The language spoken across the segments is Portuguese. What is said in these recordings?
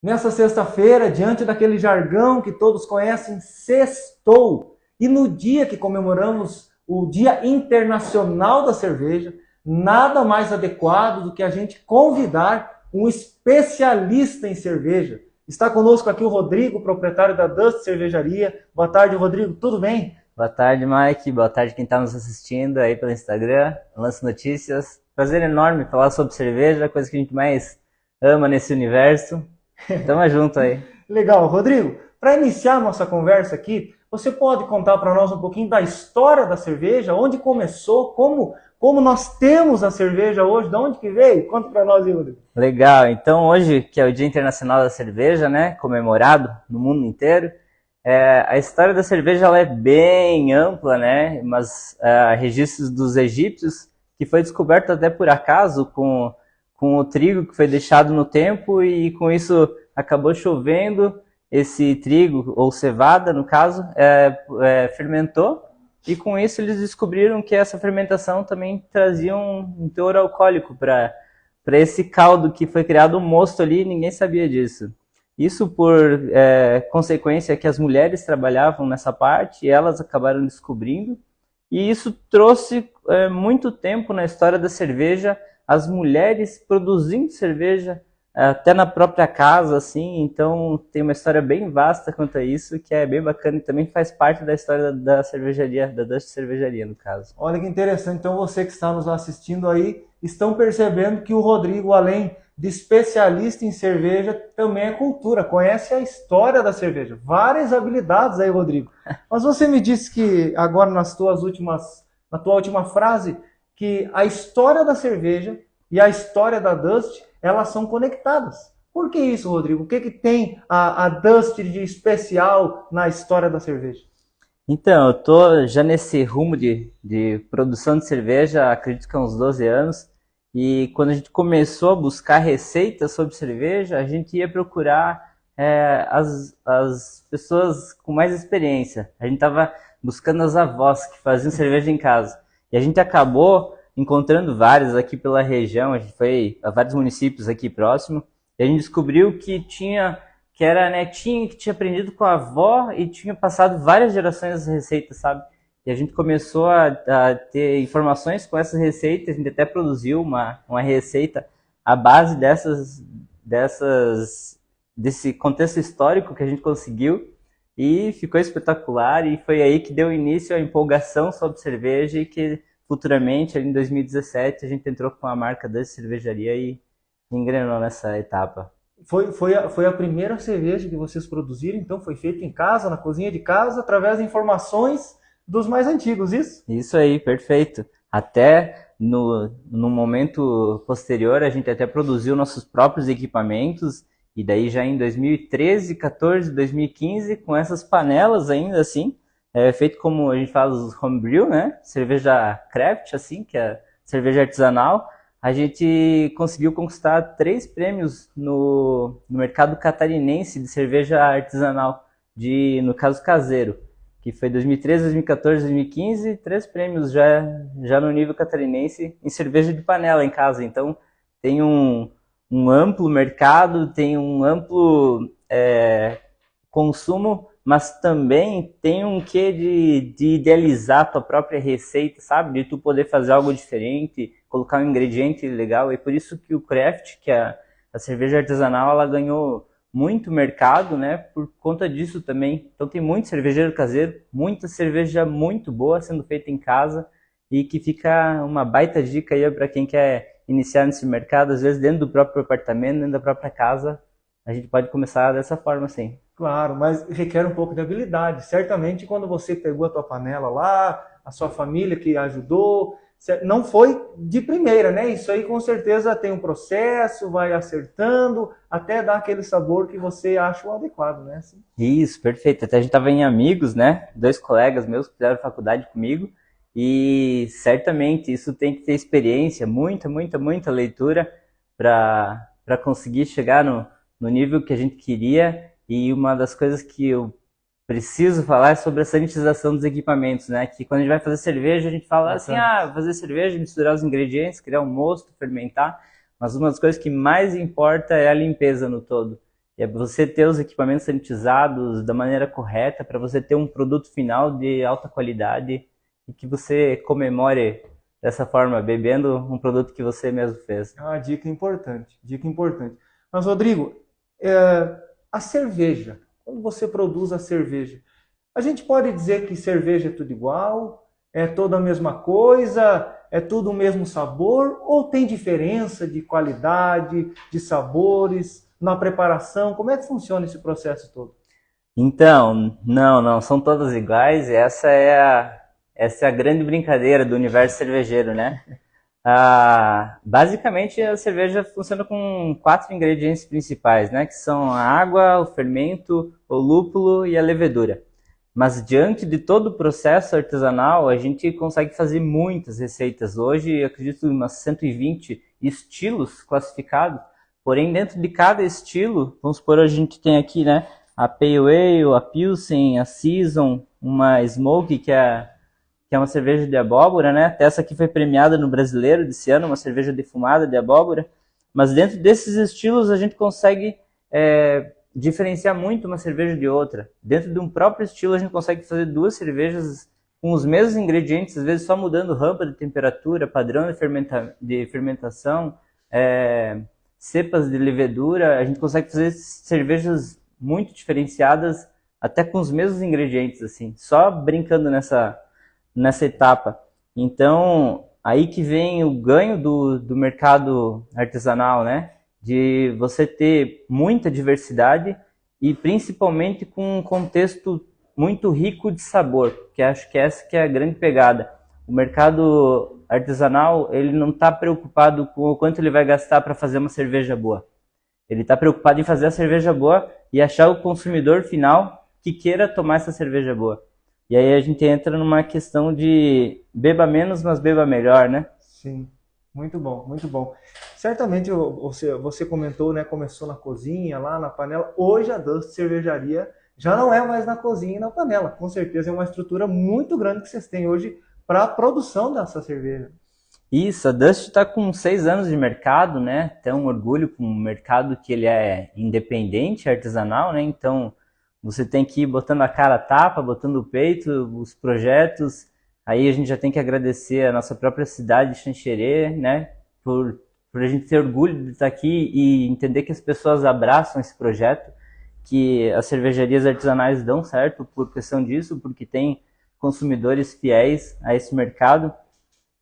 Nessa sexta-feira, diante daquele jargão que todos conhecem, sextou. E no dia que comemoramos o Dia Internacional da Cerveja, nada mais adequado do que a gente convidar um especialista em cerveja. Está conosco aqui o Rodrigo, proprietário da Dust Cervejaria. Boa tarde, Rodrigo. Tudo bem? Boa tarde, Mike. Boa tarde quem está nos assistindo aí pelo Instagram, Lance Notícias. Prazer enorme falar sobre cerveja, a coisa que a gente mais ama nesse universo. Tamo junto aí. Legal, Rodrigo. Para iniciar nossa conversa aqui, você pode contar para nós um pouquinho da história da cerveja, onde começou, como nós temos a cerveja hoje, de onde que veio? Conta para nós, Rodrigo. Legal. Então hoje, que é o Dia Internacional da Cerveja, né, comemorado no mundo inteiro, a história da cerveja ela é bem ampla, né, mas registros dos egípcios, que foi descoberto até por acaso com o trigo que foi deixado no tempo e com isso acabou chovendo, esse trigo, ou cevada no caso, fermentou e com isso eles descobriram que essa fermentação também trazia um teor alcoólico para esse caldo que foi criado um mosto ali, ninguém sabia disso. Isso por consequência que as mulheres trabalhavam nessa parte e elas acabaram descobrindo. E isso trouxe muito tempo na história da cerveja, as mulheres produzindo cerveja até na própria casa, assim. Então tem uma história bem vasta quanto a isso, que é bem bacana e também faz parte da história da cervejaria, da Dutch Cervejaria, no caso. Olha que interessante. Então, você que está nos assistindo aí, estão percebendo que o Rodrigo, além de especialista em cerveja, também é cultura, conhece a história da cerveja. Várias habilidades aí, Rodrigo. Mas você me disse que agora na tua última frase, que a história da cerveja e a história da Dust, elas são conectadas. Por que isso, Rodrigo? O que que tem a Dust de especial na história da cerveja? Então, eu tô já nesse rumo de produção de cerveja, acredito que há uns 12 anos. E quando a gente começou a buscar receitas sobre cerveja, a gente ia procurar as pessoas com mais experiência. A gente estava buscando as avós que faziam cerveja em casa. E a gente acabou encontrando várias aqui pela região, a gente foi a vários municípios aqui próximo, e a gente descobriu que era a netinha que tinha aprendido com a avó e tinha passado várias gerações as receitas, sabe? E a gente começou a ter informações com essas receitas, a gente até produziu uma receita à base desse contexto histórico que a gente conseguiu e ficou espetacular e foi aí que deu início à empolgação sobre cerveja e que futuramente, ali em 2017, a gente entrou com a marca da cervejaria e engrenou nessa etapa. Foi a primeira cerveja que vocês produziram, então foi feita em casa, na cozinha de casa, através de informações dos mais antigos, isso? Isso aí, perfeito. Até no momento posterior, a gente até produziu nossos próprios equipamentos, e daí já em 2013, 14, 2015, com essas panelas ainda assim, feito como a gente fala os homebrew, né? Cerveja craft, assim, que é cerveja artesanal, a gente conseguiu conquistar 3 prêmios no mercado catarinense de cerveja artesanal, no caso caseiro, que foi 2013, 2014, 2015, 3 prêmios já no nível catarinense em cerveja de panela em casa. Então tem um amplo mercado, tem um amplo consumo, mas também tem um quê de idealizar a tua própria receita, sabe? De tu poder fazer algo diferente, colocar um ingrediente legal. E por isso que o craft, que é a cerveja artesanal, ela ganhou muito mercado, né? Por conta disso também. Então tem muito cervejeiro caseiro, muita cerveja muito boa sendo feita em casa e que fica uma baita dica aí para quem quer iniciar nesse mercado, às vezes dentro do próprio apartamento, dentro da própria casa, a gente pode começar dessa forma, assim. Claro, mas requer um pouco de habilidade. Certamente, quando você pegou a tua panela lá, a sua família que ajudou, não foi de primeira, né? Isso aí com certeza tem um processo, vai acertando, até dar aquele sabor que você acha o adequado, né? Assim. Isso, perfeito. Até a gente tava em amigos, né? 2 colegas meus que fizeram faculdade comigo. E certamente isso tem que ter experiência, muita, muita, muita leitura para conseguir chegar no nível que a gente queria. E uma das coisas que eu preciso falar é sobre a sanitização dos equipamentos, né? Que quando a gente vai fazer cerveja, a gente fala assim, Bacana. fazer cerveja, misturar os ingredientes, criar um mosto, fermentar. Mas uma das coisas que mais importa é a limpeza no todo. é você ter os equipamentos sanitizados da maneira correta para você ter um produto final de alta qualidade e que você comemore dessa forma, bebendo um produto que você mesmo fez. É uma dica importante, dica importante. Mas, Rodrigo, é, a cerveja, quando você produz a cerveja, a gente pode dizer que cerveja é tudo igual, é toda a mesma coisa, é tudo o mesmo sabor, ou tem diferença de qualidade, de sabores, na preparação? Como é que funciona esse processo todo? Então, não, são todas iguais. Essa é a grande brincadeira do universo cervejeiro, né? Basicamente, a cerveja funciona com 4 ingredientes principais, né? Que são a água, o fermento, o lúpulo e a levedura. Mas diante de todo o processo artesanal, a gente consegue fazer muitas receitas. Hoje, eu acredito em umas 120 estilos classificados. Porém, dentro de cada estilo, vamos supor, a gente tem aqui, né? A Pale Ale, a Pilsen, a Saison, uma Smoke, que é uma cerveja de abóbora, né? Até essa aqui foi premiada no Brasileiro desse ano, uma cerveja defumada de abóbora. Mas dentro desses estilos, a gente consegue diferenciar muito uma cerveja de outra. Dentro de um próprio estilo, a gente consegue fazer 2 cervejas com os mesmos ingredientes, às vezes só mudando rampa de temperatura, padrão de fermentação, cepas de levedura. A gente consegue fazer cervejas muito diferenciadas, até com os mesmos ingredientes, assim, só brincando nessa etapa. Então, aí que vem o ganho do mercado artesanal, né? De você ter muita diversidade e principalmente com um contexto muito rico de sabor, que acho que essa que é a grande pegada. O mercado artesanal, ele não está preocupado com o quanto ele vai gastar para fazer uma cerveja boa. Ele está preocupado em fazer a cerveja boa e achar o consumidor final que queira tomar essa cerveja boa. E aí a gente entra numa questão de beba menos, mas beba melhor, né? Sim, muito bom, muito bom. Certamente você comentou, né? Começou na cozinha, lá na panela. Hoje a Dust Cervejaria já não é mais na cozinha e na panela. Com certeza é uma estrutura muito grande que vocês têm hoje para a produção dessa cerveja. Isso, a Dust está com 6 anos de mercado, né? Tem um orgulho com um mercado que ele é independente, artesanal, né? Então você tem que ir botando a cara a tapa, botando o peito, os projetos. Aí a gente já tem que agradecer a nossa própria cidade de Xanxerê, né? Por a gente ter orgulho de estar aqui e entender que as pessoas abraçam esse projeto, que as cervejarias artesanais dão certo por questão disso, porque tem consumidores fiéis a esse mercado.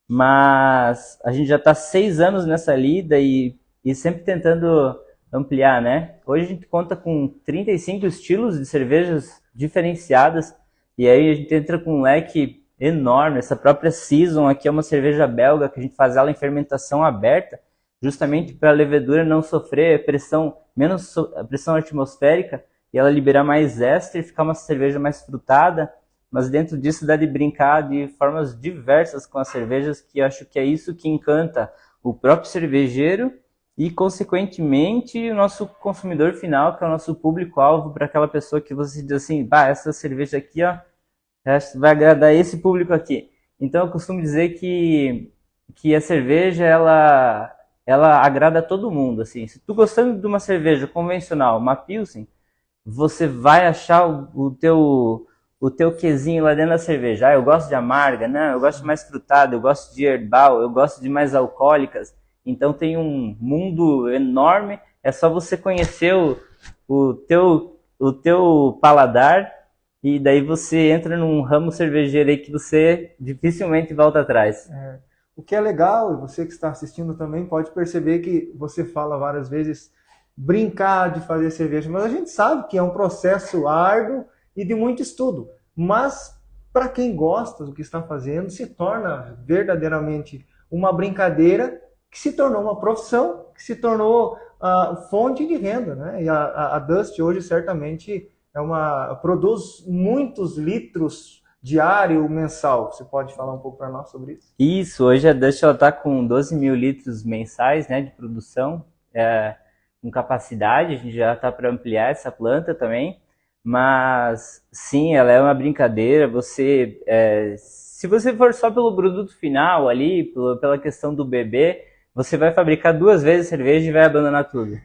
Mas a gente já está 6 anos nessa lida e sempre tentando ampliar, né? Hoje a gente conta com 35 estilos de cervejas diferenciadas e aí a gente entra com um leque enorme. Essa própria Saison aqui é uma cerveja belga que a gente faz ela em fermentação aberta, justamente para a levedura não sofrer menos pressão atmosférica e ela liberar mais éster e ficar uma cerveja mais frutada. Mas dentro disso dá de brincar de formas diversas com as cervejas, que acho que é isso que encanta o próprio cervejeiro e, consequentemente, o nosso consumidor final, que é o nosso público-alvo, para aquela pessoa que você diz assim, bah, essa cerveja aqui, ó, vai agradar esse público aqui. Então eu costumo dizer que a cerveja, ela agrada a todo mundo, assim. Se tu gostando de uma cerveja convencional, uma Pilsen, você vai achar o teu quezinho lá dentro da cerveja. Eu gosto de amarga, não, eu gosto de mais frutada, eu gosto de herbal, eu gosto de mais alcoólicas. Então tem um mundo enorme, é só você conhecer o teu paladar e daí você entra num ramo cervejeiro aí que você dificilmente volta atrás. O que é legal, e você que está assistindo também pode perceber que você fala várias vezes brincar de fazer cerveja, mas a gente sabe que é um processo árduo e de muito estudo. Mas para quem gosta do que está fazendo, se torna verdadeiramente uma brincadeira que se tornou uma profissão, que se tornou fonte de renda, né? E a Dust hoje certamente produz muitos litros diário, mensal. Você pode falar um pouco para nós sobre isso? Isso, hoje a Dust está com 12 mil litros mensais, né, de produção, com capacidade. A gente já está para ampliar essa planta também. Mas sim, ela é uma brincadeira. Se você for só pelo produto final ali, pela questão do bebê, você vai fabricar 2 vezes cerveja e vai abandonar tudo.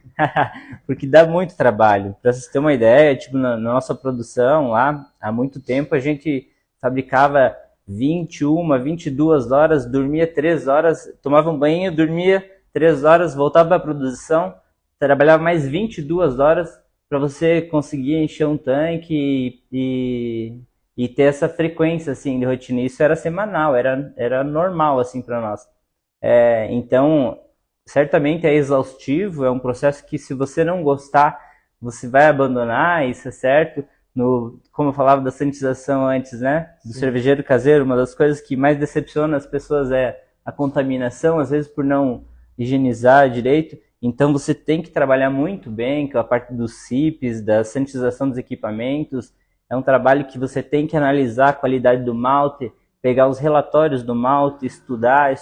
Porque dá muito trabalho. Para vocês terem uma ideia, tipo, na nossa produção lá, há muito tempo, a gente fabricava 21, 22 horas, dormia 3 horas, tomava um banho, dormia 3 horas, voltava para a produção, trabalhava mais 22 horas para você conseguir encher um tanque e ter essa frequência assim, de rotina. Isso era semanal, era normal assim, para nós. Então, certamente é exaustivo, é um processo que se você não gostar, você vai abandonar, isso é certo. Como eu falava da sanitização antes, né? Do cervejeiro caseiro, uma das coisas que mais decepciona as pessoas é a contaminação, às vezes por não higienizar direito. Então você tem que trabalhar muito bem com a parte dos CIPs, da sanitização dos equipamentos. É um trabalho que você tem que analisar a qualidade do malte, pegar os relatórios do malte, estudar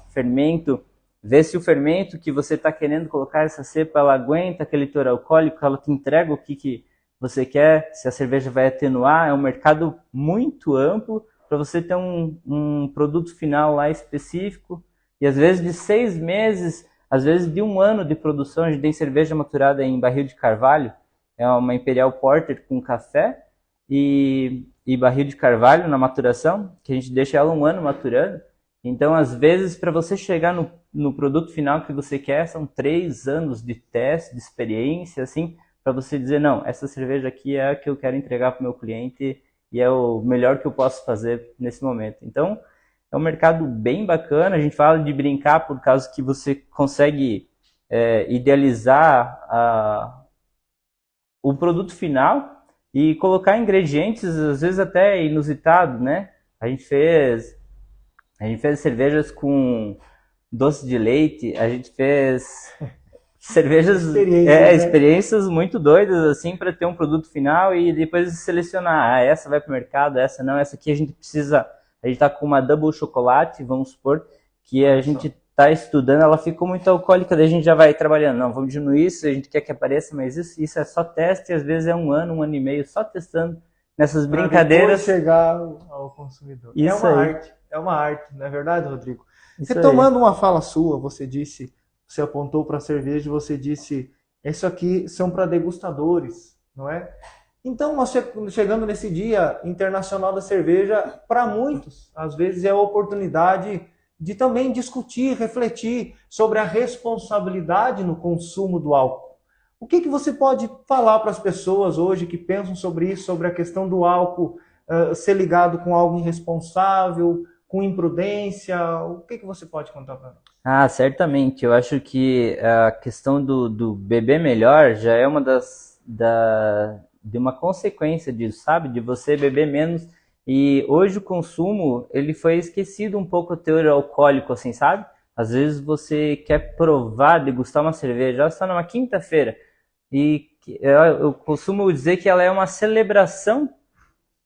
fermento, ver se o fermento que você está querendo colocar essa cepa, ela aguenta aquele teor alcoólico, ela te entrega o que você quer, se a cerveja vai atenuar. É um mercado muito amplo para você ter um produto final lá específico. E às vezes de 6 meses, às vezes de 1 ano de produção. A gente tem cerveja maturada em barril de carvalho, é uma Imperial Porter com café e barril de carvalho na maturação, que a gente deixa ela 1 ano maturando. Então, às vezes, para você chegar no produto final que você quer, são 3 anos de teste, de experiência, assim, para você dizer, não, essa cerveja aqui é a que eu quero entregar para o meu cliente e é o melhor que eu posso fazer nesse momento. Então, é um mercado bem bacana. A gente fala de brincar por causa que você consegue idealizar o produto final e colocar ingredientes, às vezes até inusitados, né? A gente fez cervejas com doce de leite, a gente fez cervejas, experiências muito doidas, assim, para ter um produto final e depois selecionar, essa vai para o mercado, essa não, essa aqui a gente está com uma double chocolate, vamos supor, que a gente está estudando, ela ficou muito alcoólica, daí a gente já vai trabalhando, não, vamos diminuir isso, a gente quer que apareça, mas isso é só teste, e às vezes é 1 ano, 1 ano e meio, só testando nessas brincadeiras. Depois chegar ao consumidor. Isso É uma arte, não é verdade, Rodrigo? Isso Retomando uma fala sua, você apontou para a cerveja, você disse, isso aqui são para degustadores, não é? Então, nós chegando nesse Dia Internacional da Cerveja, para muitos, às vezes é a oportunidade de também discutir, refletir sobre a responsabilidade no consumo do álcool. O que você pode falar para as pessoas hoje que pensam sobre isso, sobre a questão do álcool ser ligado com algo irresponsável, com imprudência? O que você pode contar para nós? Certamente. Eu acho que a questão do beber melhor já é uma de uma consequência disso, sabe? De você beber menos. E hoje o consumo, ele foi esquecido um pouco o teor alcoólico, assim, sabe? Às vezes você quer provar, degustar uma cerveja, ela está numa quinta-feira. E eu costumo dizer que ela é uma celebração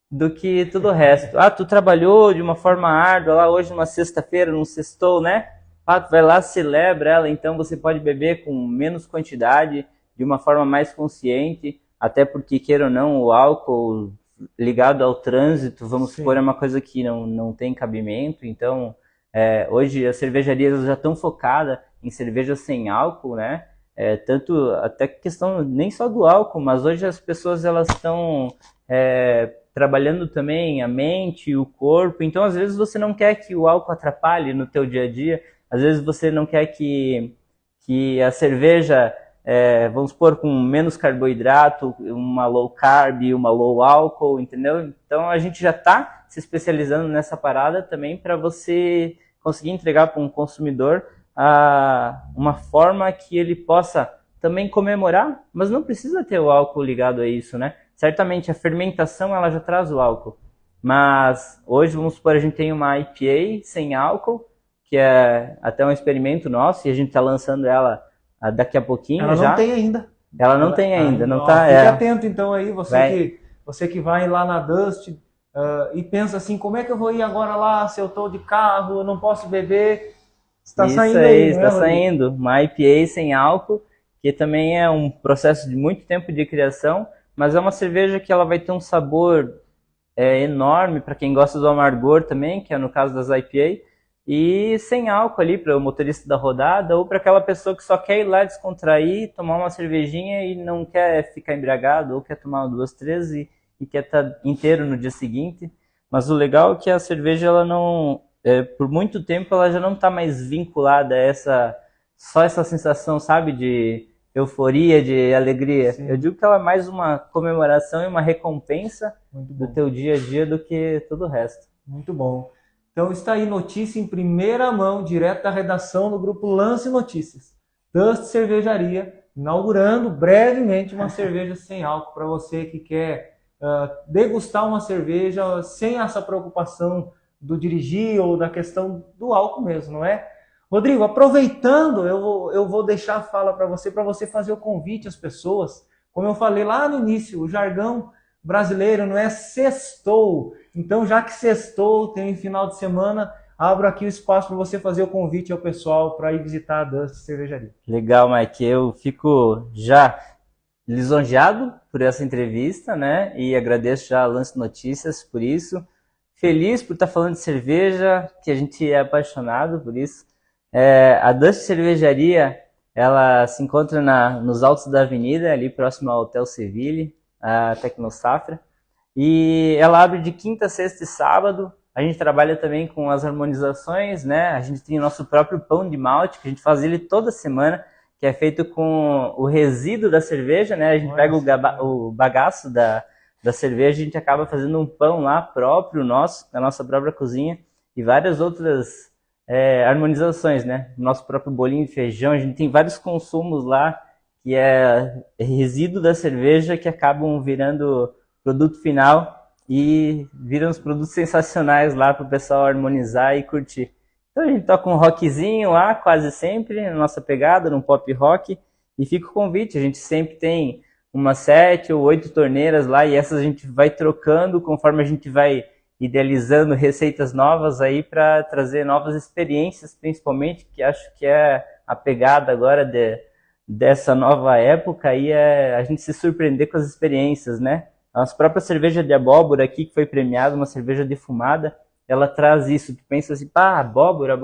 do que tudo o resto. Tu trabalhou de uma forma árdua lá hoje numa sexta-feira, num sextou, né? Tu vai lá, celebra ela, então você pode beber com menos quantidade, de uma forma mais consciente, até porque, queira ou não, o álcool ligado ao trânsito, vamos supor, é uma coisa que não tem cabimento. Então, hoje as cervejarias já estão focadas em cervejas sem álcool, né? Tanto até questão nem só do álcool, mas hoje as pessoas elas estão trabalhando também a mente, o corpo. Então, às vezes você não quer que o álcool atrapalhe no teu dia a dia. Às vezes você não quer que a cerveja, vamos supor, com menos carboidrato, uma low carb, uma low álcool, entendeu? Então a gente já está se especializando nessa parada também para você conseguir entregar para um consumidor uma forma que ele possa também comemorar, mas não precisa ter o álcool ligado a isso, né? Certamente a fermentação ela já traz o álcool, mas hoje, vamos supor, a gente tem uma IPA sem álcool, que é até um experimento nosso, e a gente está lançando ela daqui a pouquinho. Ela já. Não tem ainda. Ela não tem ainda, não tá. Fique atento então aí, você que vai lá na Dust e pensa assim, como é que eu vou ir agora lá se eu estou de carro, eu não posso beber? Está saindo aí, está saindo. Uma IPA sem álcool, que também é um processo de muito tempo de criação, mas é uma cerveja que ela vai ter um sabor enorme para quem gosta do amargor também, que é no caso das IPA. e sem álcool ali para o motorista da rodada ou para aquela pessoa que só quer ir lá descontrair, tomar uma cervejinha e não quer ficar embriagado ou quer tomar uma, duas, três e quer estar inteiro no dia seguinte. Mas o legal é que a cerveja, ela não, por muito tempo, ela já não está mais vinculada a só essa sensação, sabe, de euforia, de alegria. Sim. Eu digo que ela é mais uma comemoração e uma recompensa do teu dia a dia do que todo o resto. Muito bom. Então está aí notícia em primeira mão, direto da redação do grupo Lance Notícias. Dust Cervejaria, inaugurando brevemente uma cerveja sem álcool para você que quer degustar uma cerveja sem essa preocupação do dirigir ou da questão do álcool mesmo, não é? Rodrigo, aproveitando, eu vou deixar a fala para você fazer o convite às pessoas. Como eu falei lá no início, o jargão brasileiro não é sextou. Então, já que sextou, tem final de semana, abro aqui o espaço para você fazer o convite ao pessoal para ir visitar a Dust Cervejaria. Legal, Mike. Eu fico já lisonjeado por essa entrevista, né? E agradeço já a Lance Notícias por isso. Feliz por estar falando de cerveja, que a gente é apaixonado por isso. A Dust Cervejaria, ela se encontra nos altos da avenida, ali próximo ao Hotel Seville, a Tecnosafra. E ela abre de quinta, sexta e sábado. A gente trabalha também com as harmonizações, né? A gente tem o nosso próprio pão de malte, que a gente faz ele toda semana, que é feito com o resíduo da cerveja, né? A gente pega o bagaço da cerveja, a gente acaba fazendo um pão lá próprio nosso, na nossa própria cozinha, e várias outras harmonizações, né? Nosso próprio bolinho de feijão, a gente tem vários consumos lá, que é resíduo da cerveja, que acabam virando produto final e viram uns produtos sensacionais lá para o pessoal harmonizar e curtir. Então a gente toca um rockzinho lá, quase sempre, na nossa pegada, num pop rock, e fica o convite, a gente sempre tem umas 7 ou 8 torneiras lá, e essas a gente vai trocando conforme a gente vai idealizando receitas novas aí para trazer novas experiências, principalmente, que acho que é a pegada agora dessa nova época, e é a gente se surpreender com as experiências, né? A nossa própria cerveja de abóbora aqui, que foi premiada, uma cerveja defumada, ela traz isso. Tu pensa assim, pá, abóbora.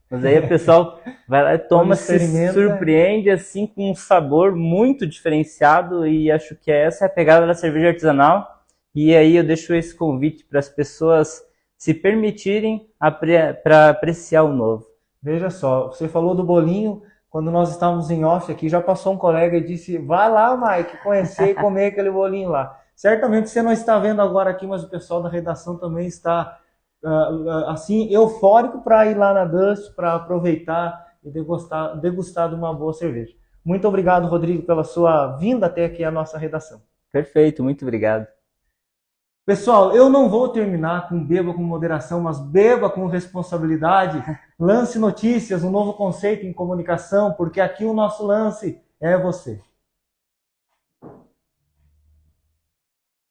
Mas aí o pessoal vai lá e toma, se surpreende assim com um sabor muito diferenciado, e acho que essa é a pegada da cerveja artesanal. E aí eu deixo esse convite para as pessoas se permitirem para apreciar o novo. Veja só, você falou do bolinho, quando nós estávamos em off aqui, já passou um colega e disse, vai lá, Mike, conhecer e comer aquele bolinho lá. Certamente você não está vendo agora aqui, mas o pessoal da redação também está assim eufórico para ir lá na Dust, para aproveitar e degustar de uma boa cerveja. Muito obrigado, Rodrigo, pela sua vinda até aqui à nossa redação. Perfeito, muito obrigado. Pessoal, eu não vou terminar com beba com moderação, mas beba com responsabilidade. Lance Notícias, um novo conceito em comunicação, porque aqui o nosso lance é você.